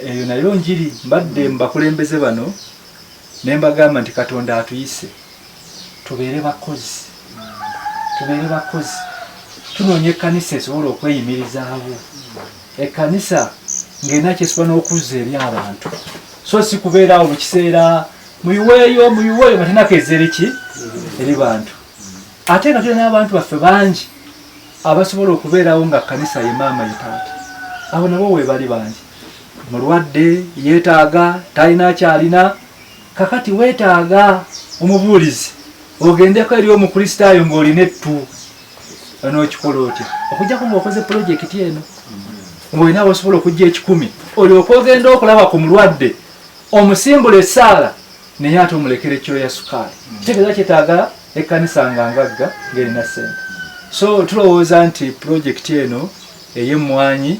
eyo nayo njiri mbadde mbakulembeze bano ne mbagamba nti Katonda atuyise tubeere bakozi tunoonye ekkanisa esobola okweyimirizaawo ekkanisa ng'erina kyesobola n'okuzza eri abantu so si kubeeraawo mu kiseera muyiweeyo nga tenakeezera ki eri bantu ate nga tulina n'abantu baffe bangi abasobola okubeerawo nga kkanisa ye maama ye taata abo nabo weebali bangi mulwadde yeetaaga talina kyalina kakati weetaaga omubuulizi ogendeko eri omukulisitayo ng'olina ettu n'okikola otya okujjako ng'okoze pulojekiti eno ng'olina osobola okujja 10 olyoka ogenda okulaba ku mulwadde omusimbula essaala naye ate omulekere ekyoya sukaali kitegeeza kyetaaga ekkanisa nga ngagga ng'erina ssente so tulowooza nti pulojekiti eno ey'emmwanyi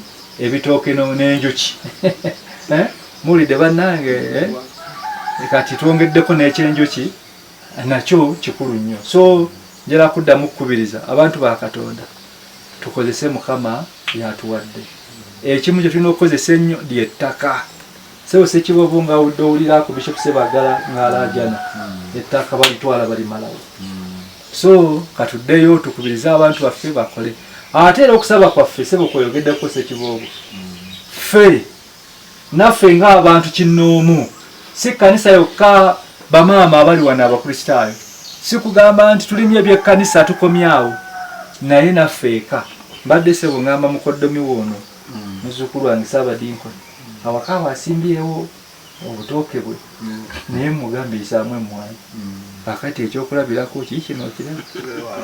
ebitooke n'enjuki muwulidde bannange kati twongeddeko n'ekyenjuki nakyo kikulu nnyo so njala kuddamu kukubiriza abantu ba Katonda tukozese Mukama yatuwadde ekimu kye tulina okukozesa ennyo ly'ettaka sebo sekibovu nga owulira ku Bishop Sebagala ng'alaajana ettaka balitwala balimalawo so katuddeyo tukubirize abantu baffe bakole ate era okusaba kwaffe sebo kweyogeddeko sekibovu ffe naffe ng'abantu kinnoomu si kkanisa yokka bamaama abali wano abakulisitayo si kugamba nti tulimye ebyekkanisa tukomyawo naye naffe eka mbadde sebo ngamba mukoddomi woono muzzukulu wange Saabadinkoni awaka wasimbyewo obutooke bwe naye mugambe isaamu emmwanyi kakati ekyokulabirako kiikino kiraba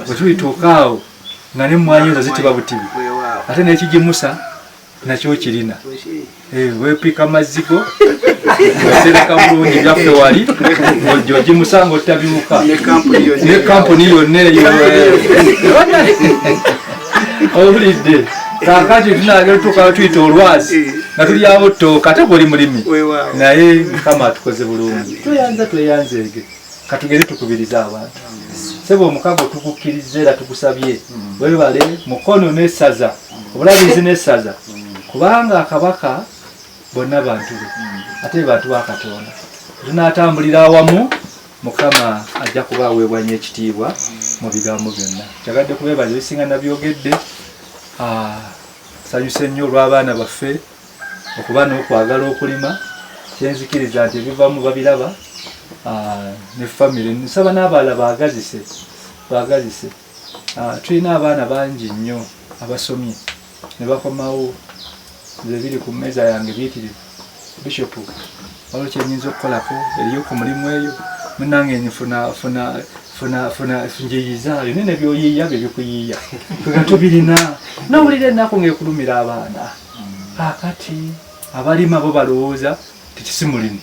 bwetulituukaawo nga n'emmwanyi ezo zitiba butibi ate n'ekigimusa nakyo kirina weepika mazzigo wetereka bulungi byaffe wali ng'ogimusa ng'otabiwuka ne kampuni yonna eyo owulidde kakati tunagera tutuukawo tuyita olwazi nga tulyawo ttooka ate bwoli mulimi naye Mukama atukoze bulungi tweyanzeege katugende tukubiriza abantu sebo omukago tukukkiriza era tugusabye webale mukono n'essaza obulabizi n'essaza kubanga akabaka bonna bantu be ate bantu ba Katonda tunaatambulira awamu Mukama ajja kubaweebwa nnyo ekitiibwa mu bigambo byonna kyagadde kubeebaza ebisinga nabyogedde sanyuse nnyo olw'abaana baffe okuba n'okwagala okulima kyenzikiriza nti ebivamu babiraba ne famire nsaba n'abaala baagazise tulina abaana bangi nnyo abasomye ne bakomawo zebiri ku mmeeza yange biyitirivu Bishop waliwo kyenyinza okukolako eriyo ku mulimu eyo munange njiyizayo nene byoyiiya bye bikuyiiya nga tubirina nawulira ennaku ng'ekulumira abaana kakati abalima bo balowooza tikisi mulimi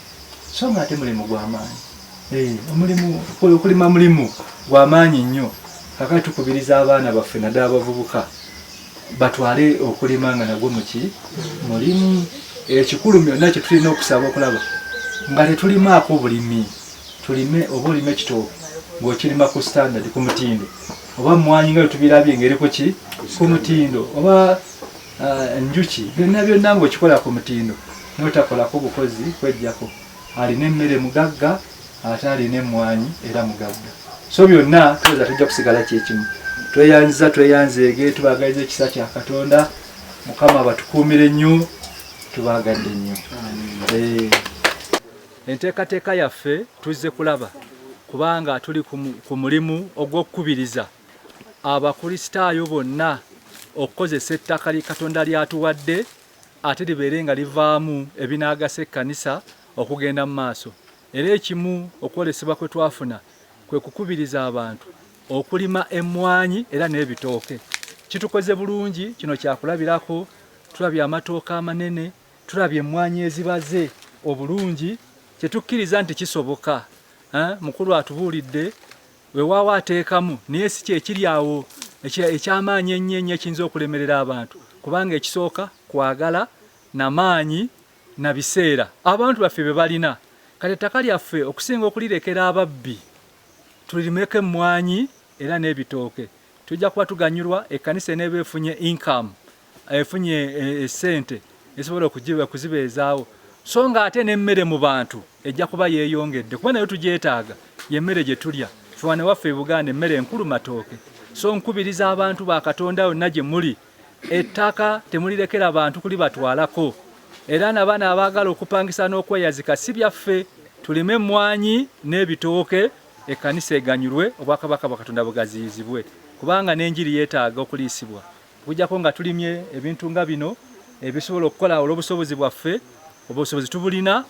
so nga ate mulimu gw'amaanyi omulimu okulima mulimu gw'amaanyi nnyo kakati tukubiriza abaana baffe naddala abavubuka batwale okulima nga nagwo mulimu ekikulu byonna kye tulina okusaba okulaba nga tetulimaako bulimi tulime oba olime ekitooke ng'okirima ku standard ku mutindo oba mmwanyi nga tubirabye ng'eri ku mutindo oba njuki byonna ng'okikola ku mutindo n'otakolako bukozi kwejjako alina emmere mugagga ate alina emmwanyi era mugagga so byonna tuweza tujja kusigala kyekimu tweyanzeege tubagaliza ekisa kya Katonda Mukama batukuumire nnyo tubagadde nnyo enteekateeka yaffe tuzze kulaba kubanga tuli ku mulimu ogw'okukubiriza abakulisitaayo bonna okukozesa ettaka li Katonda lyatuwadde ate libeere nga livaamu ebinaagasa ekkanisa okugenda mu maaso era ekimu okwolesebwa kwe twafuna kwe kukubiriza abantu okulima emmwanyi era n'ebitooke kitukoze bulungi kino kyakulabirako tulabye amatooke amanene tulabye emmwanyi ezibaze obulungi kyetukkiriza nti kisoboka mukulu atubuulidde weewaawo ateekamu naye si kyekiri awo ekyamaanyi ennyo ekiyinza okulemerera abantu kubanga ekisooka kwagala n'amaanyi na biseera abantu baffe be balina kati ettaka lyaffe okusinga okulirekera ababbi tulimeko emmwanyi era n'ebitooke tujja kuba tuganyulwa ekkanisa eneeba efunye income efunye esente esobola okuzibeezaawo so nga ate n'emmere mu bantu ejja kuba yeeyongedde kuba nayo tugyetaaga y'emmere gye tulya fwana waffe Buganda emmere enkulu matooke so nkubiriza abantu ba Katonda yonna gye muli ettaka temulirekera abantu kuli batwalako era n'abaana abaagala okupangisa n'okweyazika si byaffe tulime emmwanyi n'ebitooke ekkanisa eganyulwe obwakabaka bwa Katonda bugaziyizibwe kubanga n'enjiri yeetaaga okuliisibwa kujjako nga tulimye ebintu nga bino ebisobola okukola olw'obusobozi bwaffe obusobozi tubulina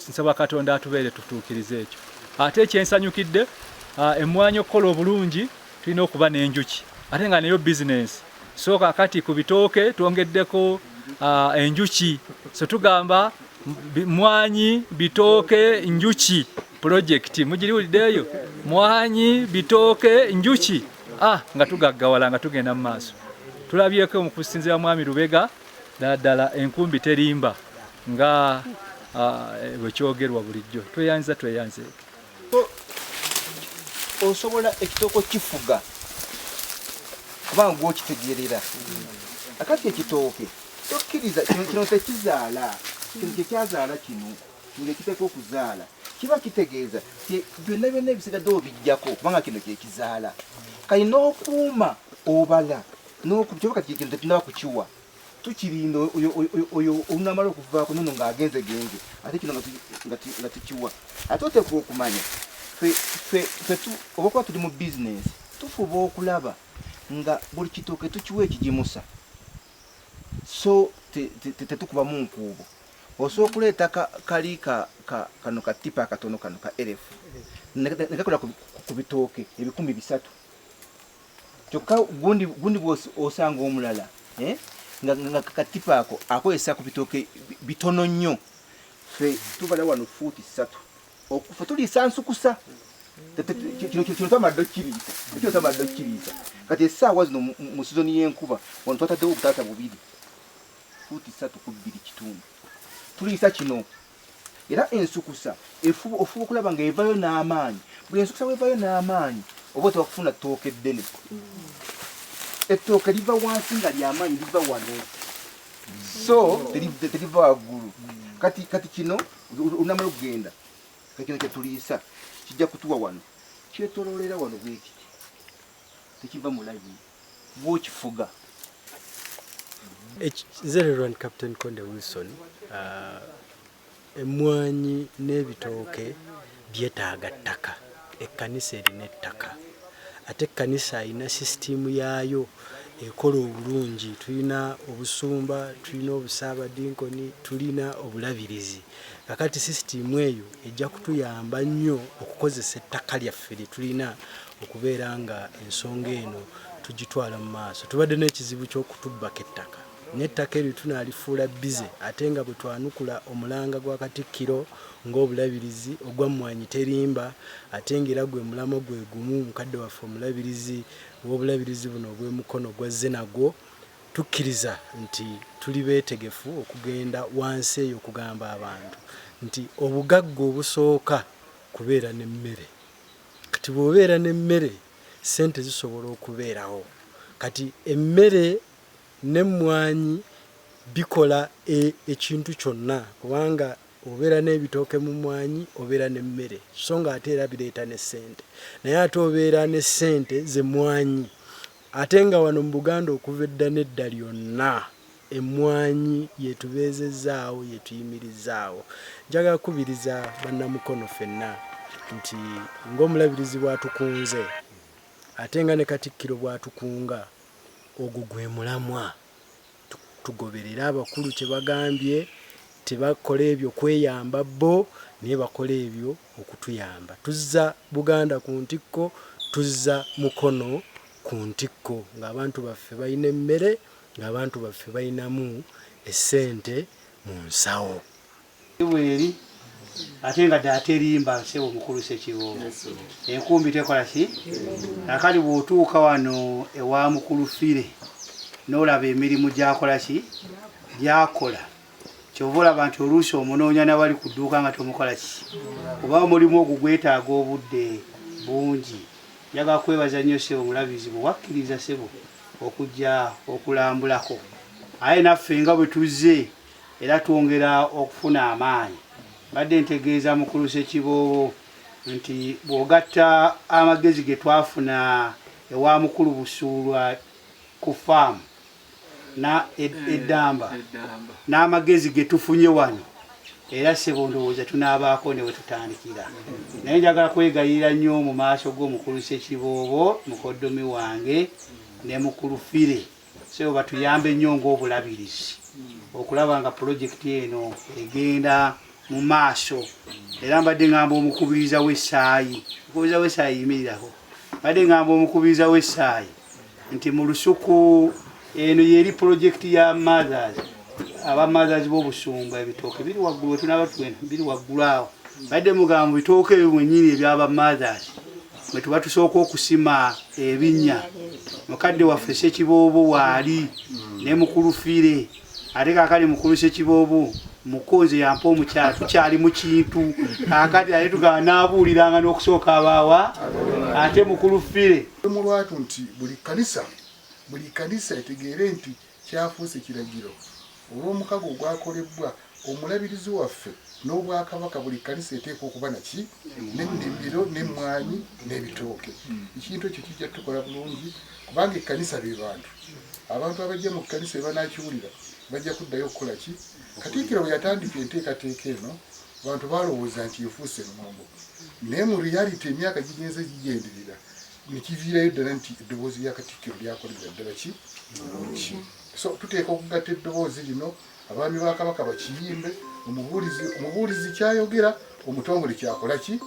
nsaba Katonda atubeere tutuukirize ekyo ate ekyensanyukidde emmwanyi okukola obulungi tulina okuba n'enjuki ate nga neyo bizinensi so kakati ku bitooke twongeddeko enjuki so tugamba mwanyi bitooke njuki project mugiriwuliddeeyo mwanyi bitooke njuki nga tugaggawala nga tugenda mu maaso tulabyeko mu kusinziira mwami Lubega ddala enkumbi terimba nga bwekyogerwa bulijjo tweyanza osobola ekitooko kifuga kubanga gwokitegeerera akati ekitooke tokkiriza kino tekizaala kino kyekyazaala kino ngekiteeka okuzaala kiba kitegeeza byonna byonna ebisigadde obijjako kubanga kino kyekizaala kali n'okuuma obala kyoba kati kino tetunaba kukiwa tukirinda oyo olunamala okuvaako nono ng'agenze ate kino nga tukiwa ate oteekwa okumanya oba kuba tuli mu bizinensi tufuba okulaba nga buli kitooke tukiwa ekigimusa so tetukubamu nkuubo osobola okuleeta kali kano katipa akatono kano ka elefu nekakola ku bitooke 300 kyokka gundi bwosanga omulala nga katipa ako akozesa ku bitooke bitono nnyo ffe tubala wano fuuti 3 okufa tuliisa nsukusa kino tamadde okkiriisa kati essaawa zino mu sizoni y'enkuba wano twataddewo obutaata 2 fuuti 3 ku 2 kitundu tuliisa kino era ensukusa ofuba okulaba nga evayo n'amaanyi buli ensukusa bwevayo n'amaanyi oba otaba kufuna ttooke ddene ettooke liva wansi nga lyamaanyi liva wano so teriva waggulu kati kino olunamala okugenda kino kyetuliisa kijja kutuwa wano kyetoloolera wano bwekiti tekiva mu layini bwokifuga. Zereran Captain Konde Wilson, emmwanyi n'ebitooke byetaaga ttaka, ekkanisa erina ettaka ate ekkanisa alina sisitimu yaayo ekola obulungi. Tulina obusumba, tulina obusaabadinkoni, tulina obulabirizi. Kakati sisitimu eyo ejja kutuyamba nnyo okukozesa ettaka lyaffe lye tulina okubeera nga ensonga eno tugitwala mu maaso. Tubadde n'ekizibu ky'okutubbako ettaka n'ettaka eryo tunalifuula bize ate nga bwe twanukula omulanga gwa Katikkiro ng'obulabirizi ogwa mmwanyi terimba ate ng'era gwe mulamo gwe gumu mukadde waffe omulabirizi w'obulabirizi buno obw'emukono gwazze nagwo tukkiriza nti tuli beetegefu okugenda wansi eyo okugamba abantu nti obugagga obusooka kubeera n'emmere. Kati bw'obeera n'emmere ssente zisobola okubeerawo. Kati emmere n'emmwanyi bikola ekintu kyonna kubanga obeera n'ebitooke mu mmwanyi obeera n'emmere so nga ate era bireeta ne ssente naye ate obeera ne ssente z'emmwanyi ate nga wano mu Buganda okuva edda n'edda lyonna emmwanyi yetubeezezzaawo yetuyimirizaawo. Njagala kubiriza bannamukono ffenna nti ng'omulabirizi bw'atukunze ate nga ne Katikkiro bw'atukunga ogwo gwe mulamwa. Tugoberera abakulu kye bagambye tebakola ebyo kweyamba bo naye bakola ebyo okutuyamba. Tuzza Buganda ku ntikko, tuzza mukono ku ntikko ng'abantu baffe balina emmere ng'abantu baffe balinamu essente mu nsawo. Eri ate nga ddaterimba nsebo mukulu Ssekiboobo enkumbi tekola ki akali bw'otuuka wano ewa mukulu Fire n'olaba emirimu gyakola ki gyakola kyova olaba nti oluusi omunoonya n'abali ku dduuka nga tomukola ki oba omulimu ogwo gwetaaga obudde bungi. Njagala kwebaza nnyo Ssebo Omulabirizi bwe wakkiriza Ssebo okujja okulambulako aye naffe nga bwe tuzze era twongera okufuna amaanyi. Badde ntegeeza mukuluse kiboobo nti bw'ogatta amagezi ge twafuna ewa mukulu Busuulwa ku faamu eddamba n'amagezi ge tufunye wano, era ssebo ndowooza tunaabaako ne we tutandikira. Naye njagala kwegayirira nnyo mu maaso g'omukuluse kiboobo mukoddomi wange ne mukulu Fire, ssebo batuyambe nnyo ng'obulabirizi okulaba nga pulojekiti eno egenda mu maaso. Era mbadde ngamba omukubiriza w'essaayi, omukubiriza w'essaayi yimirirako, mbadde ngamba omukubiriza w'essaayi nti mu lusuku eno yeri pulojekiti ya mothers, aba mothers b'obusumba ebitooke biri waggulu we tunaaba tugenda biri waggulu awo. Mbadde mugamba bitooke ebyo mwennyini ebyaba mothers mwe tuba tusooka okusima ebinnya. Mukadde waffe Ssekiboobo waali ne mukulu Fire, ate kaakati mukulu Ssekiboobo mukozi yampa omukyala tukyali mu kintu kaakati ate tugaba n'abuuliranga n'okusooka abaawa ate mukulu Fire. Mu lwatu nti buli kanisa etegeere nti kyafuuse kiragiro olw'omukago ogwakolebwa omulabirizi waffe n'obwakabaka. Buli kanisa eteeka okuba naki n'ennimiro n'emmwanyi n'ebitooke. Ekintu ekyo kijja tukola bulungi kubanga ekkanisa be bantu. Abantu abajja mu kkanisa banakiwulira bajja kuddayo okukola ki. Katikkiro bwe yatandika enteekateeka eno abantu balowooza nti efuuse ŋŋombo, naye mu reality emyaka gigenze gigenderera nekiviirayo ddala nti eddoboozi lya Katikkiro lyakolera ddala ki bulungi. So tuteeka okugatta eddoboozi lino, abaami ba Kabaka bakiyimbe, omubuulizi kyayogera, omutongole kyakola ki,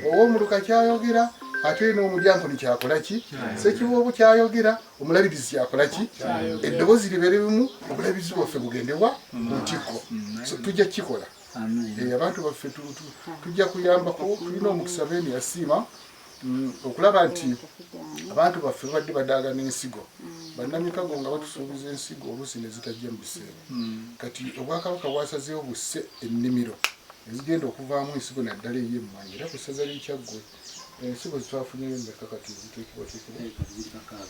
ow'omuluka kyayogera, ate n'omulyango nikyakola ki, Ssekiboobo kyayogera, omulabirizi kyakola ki, eddoboozi libeere limu, obulabirizi bwaffe bugendebwa mu ntikko. So tujja kukikola. Abantu baffe tujja kuyambako. Tulina omukisa beeni yasiima okulaba nti abantu baffe badde badaaga n'ensigo. Bannamikago nga batusuubiza ensigo oluusi ne zitajja mu biseera. Kati Obwakabaka bwasazeewo busse ennimiro ezigenda okuvaamu ensigo naddala ey'emmwanyi. Era ku ssaza ly'e Kyaggwe ensigo zitwafunyeyo mmeka kati ziteekebwateekebwa?